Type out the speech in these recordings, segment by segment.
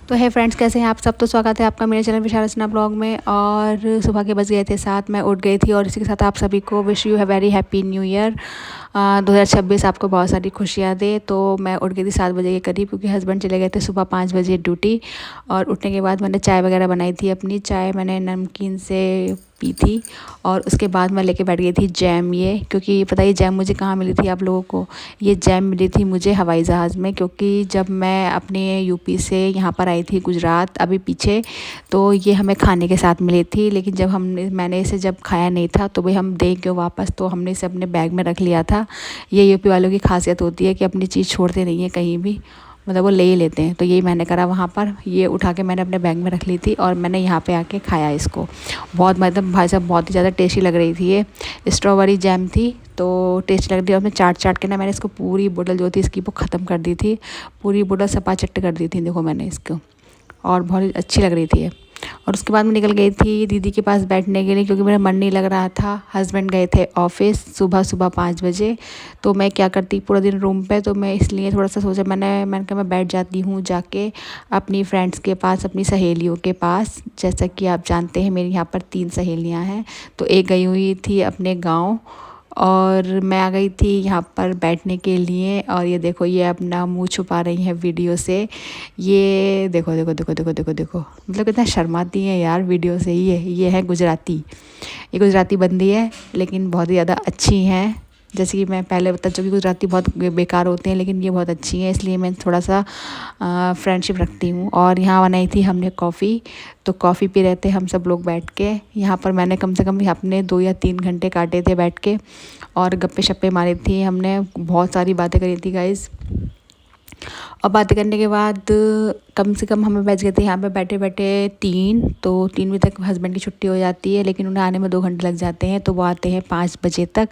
तो है फ्रेंड्स, कैसे हैं आप सब। तो स्वागत है आपका मेरे चैनल विशाल रचना ब्लॉग में। और सुबह के बज गए थे 7, मैं उठ गई थी और इसी के साथ आप सभी को विश यू है वेरी हैप्पी न्यू ईयर 2026 आपको बहुत सारी खुशियाँ दे। तो मैं उठ गई थी 7 बजे के करीब, क्योंकि हस्बैंड चले गए थे सुबह 5 बजे ड्यूटी। और उठने के बाद मैंने चाय वगैरह बनाई थी, अपनी चाय मैंने नमकीन से पी थी। और उसके बाद मैं लेके बैठ गई थी जैम, ये क्योंकि पता ही जैम मुझे कहाँ मिली थी आप लोगों को। ये जैम मिली थी मुझे हवाई जहाज़ में, क्योंकि जब मैं अपने यूपी से यहाँ पर आई थी गुजरात अभी पीछे, तो ये हमें खाने के साथ मिली थी। लेकिन जब मैंने इसे जब खाया नहीं था तो भाई हम दे के वापस, तो हमने इसे अपने बैग में रख लिया था। ये यूपी वालों की खासियत होती है कि अपनी चीज़ छोड़ते नहीं है कहीं भी, मतलब वो ले ही लेते हैं। तो यही मैंने करा वहाँ पर, ये उठा के मैंने अपने बैग में रख ली थी और मैंने यहाँ पे आके खाया इसको। बहुत मतलब भाई साहब बहुत ही ज़्यादा टेस्टी लग रही थी। ये स्ट्रॉबेरी जैम थी तो टेस्टी लग रही थी। और मैं चाट चाट के ना मैंने इसको पूरी बोतल जो थी इसकी वो ख़त्म कर दी थी, पूरी बोतल सपा चट्ट कर दी थी देखो मैंने इसको। और बहुत अच्छी लग रही थी ये। और उसके बाद मैं निकल गई थी दीदी के पास बैठने के लिए, क्योंकि मेरा मन नहीं लग रहा था। हस्बैंड गए थे ऑफिस सुबह सुबह 5 बजे। तो मैं क्या करती पूरा दिन रूम पे, तो मैं इसलिए थोड़ा सा सोचा, मैंने कहा मैं बैठ जाती हूँ जाके अपनी फ्रेंड्स के पास, अपनी सहेलियों के पास। जैसा कि आप जानते हैं मेरी यहाँ पर 3 सहेलियाँ हैं। तो एक गई हुई थी अपने गाँव और मैं आ गई थी यहाँ पर बैठने के लिए। और ये देखो ये अपना मुंह छुपा रही हैं वीडियो से। ये देखो देखो देखो देखो देखो देखो, मतलब कितना शर्माती हैं यार वीडियो से। ये है गुजराती, ये गुजराती बंदी है, लेकिन बहुत ही ज़्यादा अच्छी हैं। जैसे कि मैं पहले बता चुकी, गुजराती बहुत बेकार होते हैं लेकिन ये बहुत अच्छी हैं, इसलिए मैं थोड़ा सा फ्रेंडशिप रखती हूँ। और यहाँ बनाई थी हमने कॉफ़ी, तो कॉफ़ी पी रहे थे हम सब लोग बैठ के। यहाँ पर मैंने कम से कम अपने 2 या 3 घंटे काटे थे बैठ के, और गप्पे शप्पे मारी थी हमने, बहुत सारी बातें करी थी गाइज़। और बातें करने के बाद कम से कम हमें बज गए थे यहाँ पे बैठे बैठे 3, तो 3 बजे तक हस्बैंड की छुट्टी हो जाती है, लेकिन उन्हें आने में 2 घंटे लग जाते हैं, तो वो आते हैं 5 बजे तक।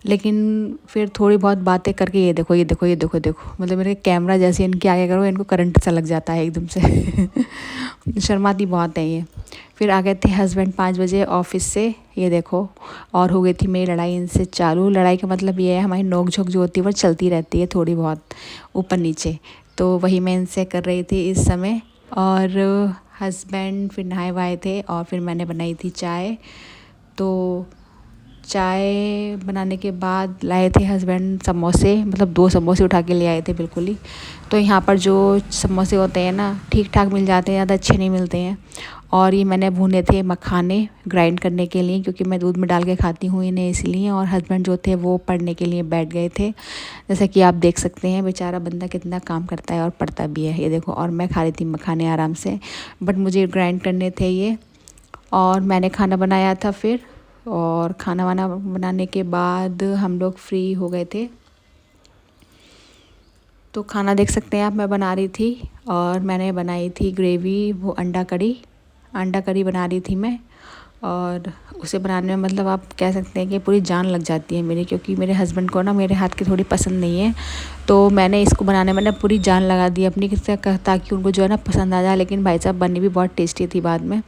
लेकिन फिर थोड़ी बहुत बातें करके, ये देखो ये देखो ये देखो देखो, मतलब मेरे कैमरा जैसे इनके आगे करो इनको करंट सा लग जाता है एकदम से शर्माती बहुत है ये। फिर आ गए थे हस्बैंड 5 बजे ऑफिस से, ये देखो। और हो गई थी मेरी लड़ाई इनसे चालू। लड़ाई का मतलब ये है हमारी नोक झोंक जो होती है वो चलती रहती है थोड़ी बहुत ऊपर नीचे, तो वही मैं इनसे कर रही थी इस समय। और हस्बैंड फिर नहाए वाए थे और फिर मैंने बनाई थी चाय। तो चाय बनाने के बाद लाए थे हस्बैंड समोसे, मतलब 2 समोसे उठा के ले आए थे बिल्कुल ही। तो यहाँ पर जो समोसे होते हैं ना ठीक ठाक मिल जाते हैं, ज़्यादा अच्छे नहीं मिलते हैं। और ये मैंने भुने थे मखाने ग्राइंड करने के लिए, क्योंकि मैं दूध में डाल के खाती हूँ इन्हें इसलिए। और हस्बैंड जो थे वो पढ़ने के लिए बैठ गए थे। जैसा कि आप देख सकते हैं बेचारा बंदा कितना काम करता है और पढ़ता भी है, ये देखो। और मैं खा रही थी मखाने आराम से, बट मुझे ग्राइंड करने थे ये। और मैंने खाना बनाया था फिर, और खाना वाना बनाने के बाद हम लोग फ्री हो गए थे। तो खाना देख सकते हैं आप, मैं बना रही थी और मैंने बनाई थी ग्रेवी, वो अंडा करी बना रही थी मैं। और उसे बनाने में मतलब आप कह सकते हैं कि पूरी जान लग जाती है मेरी, क्योंकि मेरे हस्बैंड को ना मेरे हाथ की थोड़ी पसंद नहीं है। तो मैंने इसको बनाने में ना पूरी जान लगा दी अपनी, किससे ताकि उनको जो है ना पसंद आ जाए। लेकिन भाई साहब बनी भी बहुत टेस्टी थी बाद में।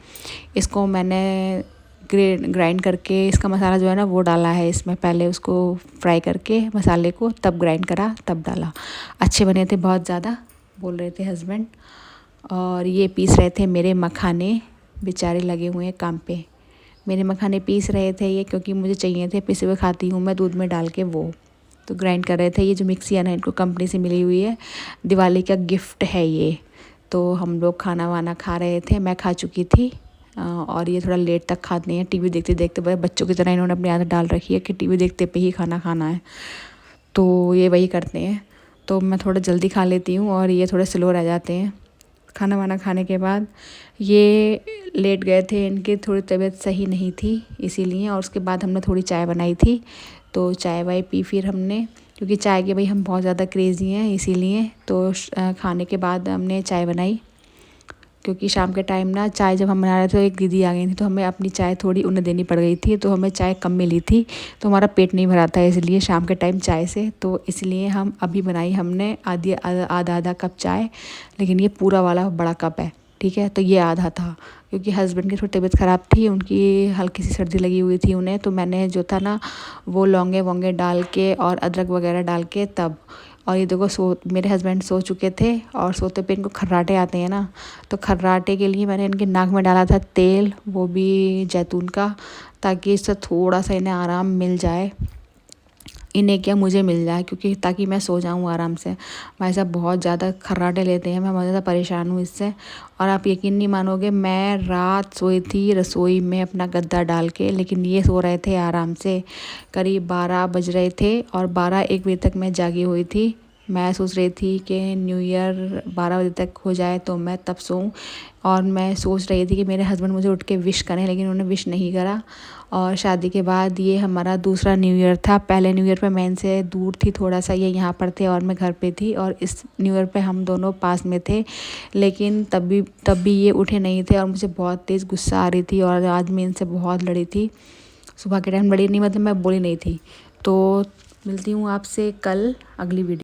इसको मैंने ग्राइंड करके इसका मसाला जो है ना वो डाला है इसमें, पहले उसको फ्राई करके मसाले को तब ग्राइंड करा तब डाला। अच्छे बने थे बहुत ज़्यादा, बोल रहे थे हस्बैंड। और ये पीस रहे थे मेरे मखाने, बेचारे लगे हुए हैं काम पे। मेरे मखाने पीस रहे थे ये, क्योंकि मुझे चाहिए थे, पिसे हुए खाती हूँ मैं दूध में डाल के वो। तो ग्राइंड कर रहे थे। ये जो मिक्सी है ना इनको कंपनी से मिली हुई है, दिवाली का गिफ्ट है ये। तो हम लोग खाना वाना खा रहे थे, मैं खा चुकी थी। और ये थोड़ा लेट तक खाते हैं, टीवी देखते देखते। बच्चों की तरह इन्होंने अपनी आदत डाल रखी है कि टीवी देखते पे ही खाना खाना है, तो ये वही करते हैं। तो मैं थोड़ा जल्दी खा लेती हूँ और ये थोड़े स्लो रह जाते हैं। खाना वाना खाने के बाद ये लेट गए थे, इनकी थोड़ी तबीयत सही नहीं थी इसीलिए। और उसके बाद हमने थोड़ी चाय बनाई थी, तो चाय वाय पी फिर हमने, क्योंकि चाय के भाई हम बहुत ज़्यादा क्रेज़ी हैं इसीलिए। तो खाने के बाद हमने चाय बनाई, क्योंकि शाम के टाइम ना चाय जब हम बना रहे थे तो एक दीदी आ गई थी, तो हमें अपनी चाय थोड़ी उन्हें देनी पड़ गई थी, तो हमें चाय कम मिली थी, तो हमारा पेट नहीं भरा था इसलिए शाम के टाइम चाय से। तो इसलिए हम अभी बनाई हमने आधा आधा कप चाय, लेकिन ये पूरा वाला बड़ा कप है, ठीक है। तो ये आधा था, क्योंकि हस्बैंड की थोड़ी तबीयत ख़राब थी, उनकी हल्की सी सर्दी लगी हुई थी उन्हें। तो मैंने जो था ना वो लौंगे वोंगे डाल के और अदरक वगैरह डाल के तब, और ये देखो मेरे हस्बैंड सो चुके थे और सोते पे इनको खर्राटे आते हैं ना, तो खर्राटे के लिए मैंने इनके नाक में डाला था तेल, वो भी जैतून का, ताकि इससे थोड़ा सा इन्हें आराम मिल जाए। इन्हें क्या, मुझे मिल जाए, क्योंकि ताकि मैं सो जाऊँ आराम से। भाई साहब बहुत ज़्यादा खर्राटे लेते हैं, मैं बहुत ज़्यादा परेशान हूँ इससे। और आप यकीन नहीं मानोगे, मैं रात सोई थी रसोई में अपना गद्दा डाल के, लेकिन ये सो रहे थे आराम से। करीब 12 बज रहे थे और 12-1 बजे तक मैं जागी हुई थी। मैं सोच रही थी कि न्यू ईयर 12 बजे तक हो जाए तो मैं तब सोऊं, और मैं सोच रही थी कि मेरे हस्बैंड मुझे उठ के विश करें, लेकिन उन्होंने विश नहीं करा। और शादी के बाद ये हमारा दूसरा न्यू ईयर था। पहले न्यू ईयर पे मैं इनसे दूर थी थोड़ा सा, ये यहाँ पर थे और मैं घर पे थी, और इस न्यू ईयर पे हम दोनों पास में थे, लेकिन तब भी ये उठे नहीं थे और मुझे बहुत तेज़ गुस्सा आ रही थी। और आज मैं इनसे बहुत लड़ी थी, सुबह के टाइम लड़ी नहीं, मतलब मैं बोली नहीं थी। तो मिलती हूँ आपसे कल अगली वीडियो।